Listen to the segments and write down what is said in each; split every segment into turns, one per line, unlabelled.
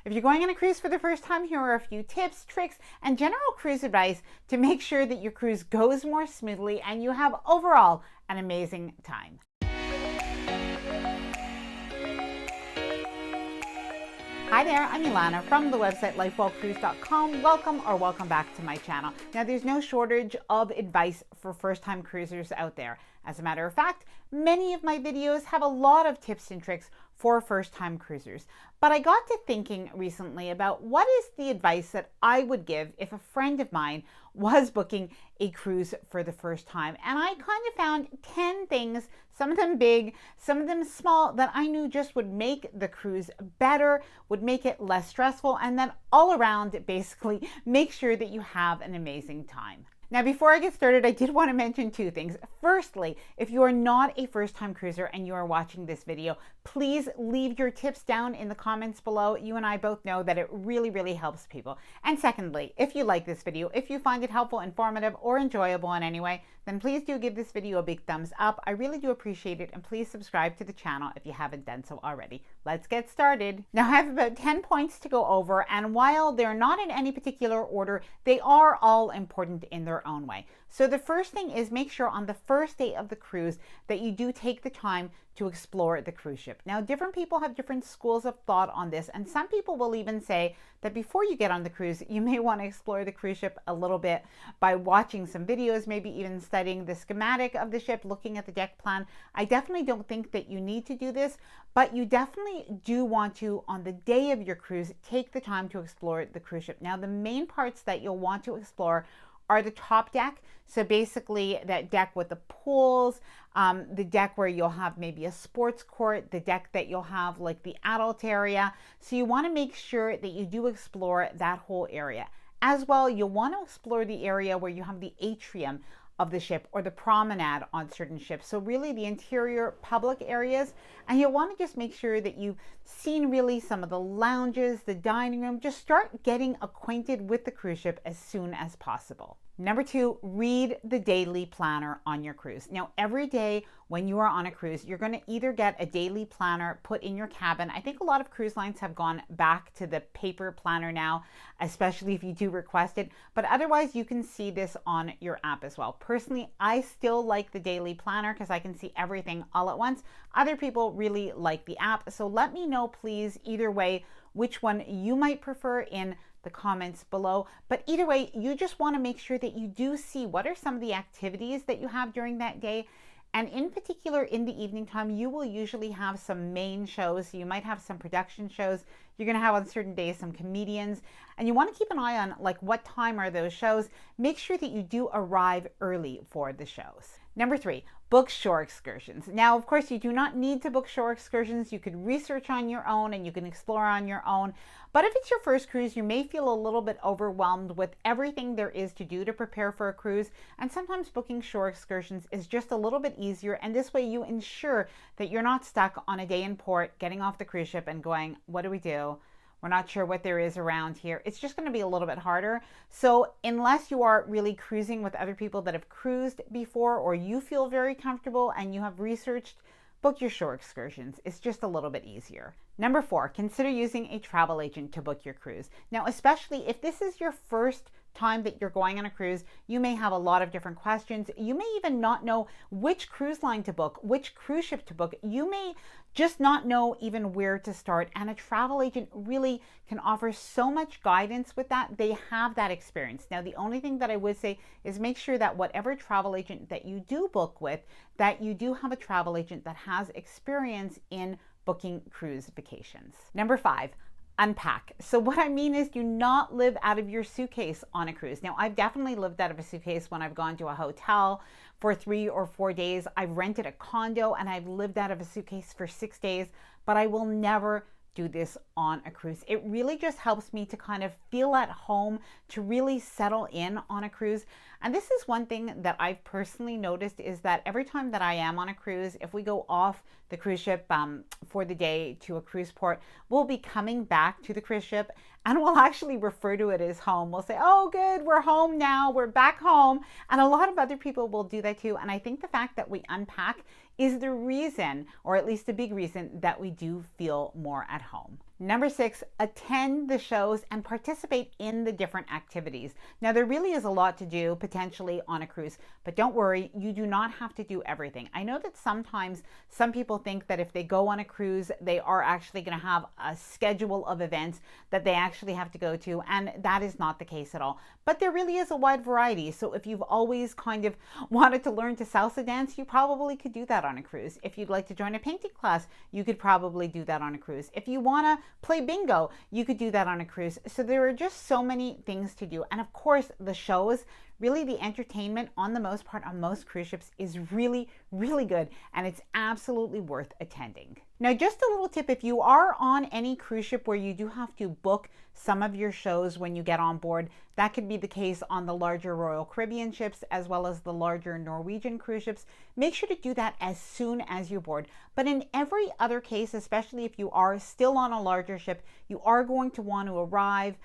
If you're going on a cruise for the first time, here are a few tips, tricks, and general cruise advice to make sure that your cruise goes more smoothly and you have overall an amazing time. Hi there, I'm Ilana from the website lifewellcruise.com. Welcome back to my channel. Now, there's no shortage of advice for first-time cruisers out there. As a matter of fact, many of my videos have a lot of tips and tricks for first-time cruisers. But I got to thinking recently about what is the advice that I would give if a friend of mine was booking a cruise for the first time. And I kind of found 10 things, some of them big, some of them small, that I knew just would make the cruise better, would make it less stressful, and then all around basically make sure that you have an amazing time. Now, before I get started, I did want to mention two things. Firstly, if you are not a first-time cruiser and you are watching this video, please leave your tips down in the comments below. You and I both know that it really helps people. And secondly, if you like this video, if you find it helpful, informative, or enjoyable in any way, then please do give this video a big thumbs up. I really do appreciate it, and please subscribe to the channel if you haven't done so already. Let's get started. Now, I have about 10 points to go over, and while they're not in any particular order, they are all important in their own way. So the first thing is make sure on the first day of the cruise that you do take the time to explore the cruise ship. Now, different people have different schools of thought on this, and some people will even say that before you get on the cruise, you may want to explore the cruise ship a little bit by watching some videos, maybe even studying the schematic of the ship, looking at the deck plan. I definitely don't think that you need to do this, but you definitely do want to, on the day of your cruise, take the time to explore the cruise ship. Now, the main parts that you'll want to explore are the top deck. So basically that deck with the pools, the deck where you'll have maybe a sports court, the deck that you'll have like the adult area. So you want to make sure that you do explore that whole area. As well, you'll want to explore the area where you have the atrium of the ship or the promenade on certain ships. So really the interior public areas, and you'll want to just make sure that you've seen really some of the lounges, the dining room. Just start getting acquainted with the cruise ship as soon as possible. Number two, read the daily planner on your cruise. Now, every day when you are on a cruise, you're going to either get a daily planner put in your cabin. I think a lot of cruise lines have gone back to the paper planner now, especially if you do request it, but otherwise you can see this on your app as well. Personally, I still like the daily planner because I can see everything all at once. Other people really like the app, so let me know, please, either way, which one you might prefer in the comments below. But either way, you just want to make sure that you do see what are some of the activities that you have during that day. And in particular, in the evening time, you will usually have some main shows. So you might have some production shows. You're going to have on certain days some comedians. And you want to keep an eye on like what time are those shows. Make sure that you do arrive early for the shows. Number three, book shore excursions. Now, of course, you do not need to book shore excursions. You could research on your own and you can explore on your own. But if it's your first cruise, you may feel a little bit overwhelmed with everything there is to do to prepare for a cruise. And sometimes booking shore excursions is just a little bit easier. And this way you ensure that you're not stuck on a day in port, getting off the cruise ship and going, what do we do? We're not sure what there is around here. It's just going to be a little bit harder. So unless you are really cruising with other people that have cruised before, or you feel very comfortable and you have researched, book your shore excursions. It's just a little bit easier. Number four, consider using a travel agent to book your cruise. Now, especially if this is your first time that you're going on a cruise, you may have a lot of different questions. You may even not know which cruise line to book, which cruise ship to book. You may just not know even where to start. And a travel agent really can offer so much guidance with that. They have that experience. Now, the only thing that I would say is make sure that whatever travel agent that you do book with, that you do have a travel agent that has experience in booking cruise vacations. Number five, unpack. So what I mean is do not live out of your suitcase on a cruise. Now, I've definitely lived out of a suitcase when I've gone to a hotel for 3 or 4 days. I've rented a condo and I've lived out of a suitcase for 6 days, but I will never do this on a cruise. It really just helps me to kind of feel at home, to really settle in on a cruise. And this is one thing that I've personally noticed is that every time that I am on a cruise, if we go off the cruise ship for the day to a cruise port, we'll be coming back to the cruise ship and we'll actually refer to it as home. We'll say, oh, good, we're home now, we're back home. And a lot of other people will do that too. And I think the fact that we unpack is the reason, or at least a big reason, that we do feel more at home. Number 6, attend the shows and participate in the different activities. Now, there really is a lot to do potentially on a cruise, but don't worry, you do not have to do everything. I know that sometimes some people think that if they go on a cruise, they are actually going to have a schedule of events that they actually have to go to, and that is not the case at all. But there really is a wide variety. So if you've always kind of wanted to learn to salsa dance, you probably could do that on a cruise. If you'd like to join a painting class, you could probably do that on a cruise. If you want to play bingo, you could do that on a cruise. So there are just so many things to do. And of course, the shows, really the entertainment on the most part on most cruise ships is really, really good, and it's absolutely worth attending. Now, just a little tip, if you are on any cruise ship where you do have to book some of your shows when you get on board, that could be the case on the larger Royal Caribbean ships as well as the larger Norwegian cruise ships. Make sure to do that as soon as you board. But in every other case, especially if you are still on a larger ship, you are going to want to arrive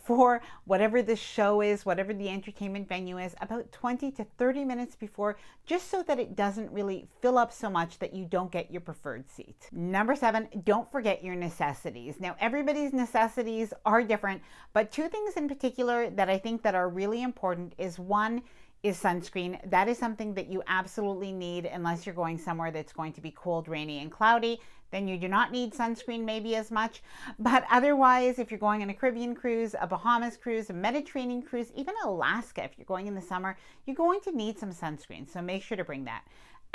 for whatever the show is, whatever the entertainment venue is, about 20 to 30 minutes before, just so that it doesn't really fill up so much that you don't get your preferred seat. Number 7, don't forget your necessities. Now, everybody's necessities are different, but 2 things in particular that I think that are really important is, one, is sunscreen. That is something that you absolutely need unless you're going somewhere that's going to be cold, rainy, and cloudy. Then you do not need sunscreen maybe as much. But otherwise, if you're going on a Caribbean cruise, a Bahamas cruise, a Mediterranean cruise, even Alaska, if you're going in the summer, you're going to need some sunscreen. So make sure to bring that.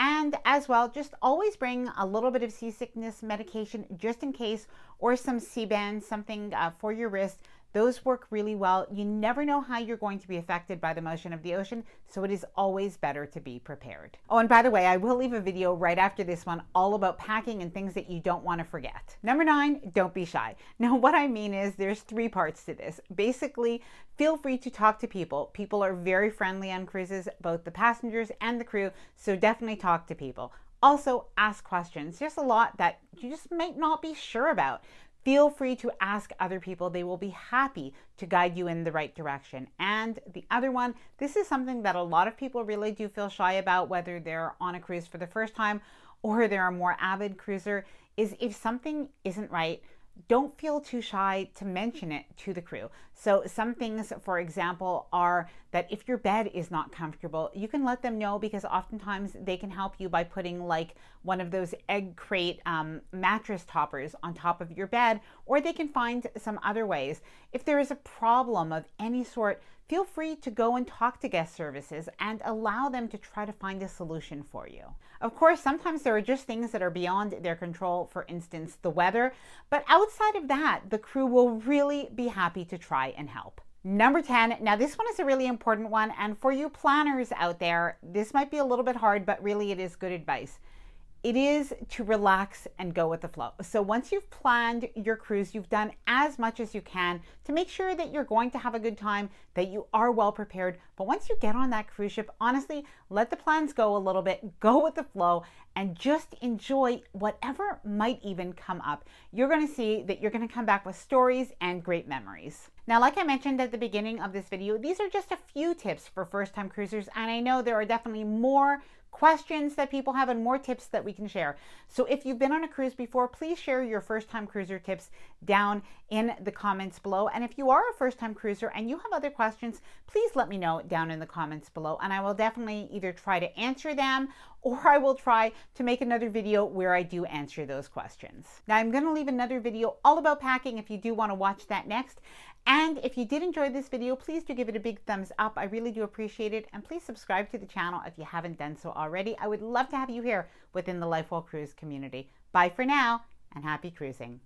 And as well, just always bring a little bit of seasickness medication just in case, or some Sea-Bands, something for your wrist. Those work really well. You never know how you're going to be affected by the motion of the ocean, so it is always better to be prepared. Oh, and by the way, I will leave a video right after this one all about packing and things that you don't want to forget. Number 9, don't be shy. Now, what I mean is there's 3 parts to this. Basically, feel free to talk to people. People are very friendly on cruises, both the passengers and the crew, so definitely talk to people. Also, ask questions. There's a lot that you just might not be sure about. Feel free to ask other people. They will be happy to guide you in the right direction. And the other one, this is something that a lot of people really do feel shy about, whether they're on a cruise for the first time or they're a more avid cruiser, is if something isn't right, don't feel too shy to mention it to the crew. So some things, for example, are that if your bed is not comfortable, you can let them know, because oftentimes they can help you by putting like one of those egg crate mattress toppers on top of your bed, or they can find some other ways. If there is a problem of any sort, feel free to go and talk to guest services and allow them to try to find a solution for you. Of course, sometimes there are just things that are beyond their control, for instance, the weather, but outside of that, the crew will really be happy to try and help. Number 10, now this one is a really important one, and for you planners out there, this might be a little bit hard, but really it is good advice. It is to relax and go with the flow. So once you've planned your cruise, you've done as much as you can to make sure that you're going to have a good time, that you are well prepared. But once you get on that cruise ship, honestly, let the plans go a little bit, go with the flow, and just enjoy whatever might even come up. You're going to see that you're going to come back with stories and great memories. Now, like I mentioned at the beginning of this video, these are just a few tips for first-time cruisers, and I know there are definitely more questions that people have and more tips that we can share. So if you've been on a cruise before, please share your first-time cruiser tips down in the comments below. And if you are a first-time cruiser and you have other questions, please let me know down in the comments below, and I will definitely either try to answer them, or I will try to make another video where I do answer those questions. Now, I'm going to leave another video all about packing if you do want to watch that next. And if you did enjoy this video, please do give it a big thumbs up. I really do appreciate it. And please subscribe to the channel if you haven't done so already. I would love to have you here within the Life While Cruise community. Bye for now, and happy cruising.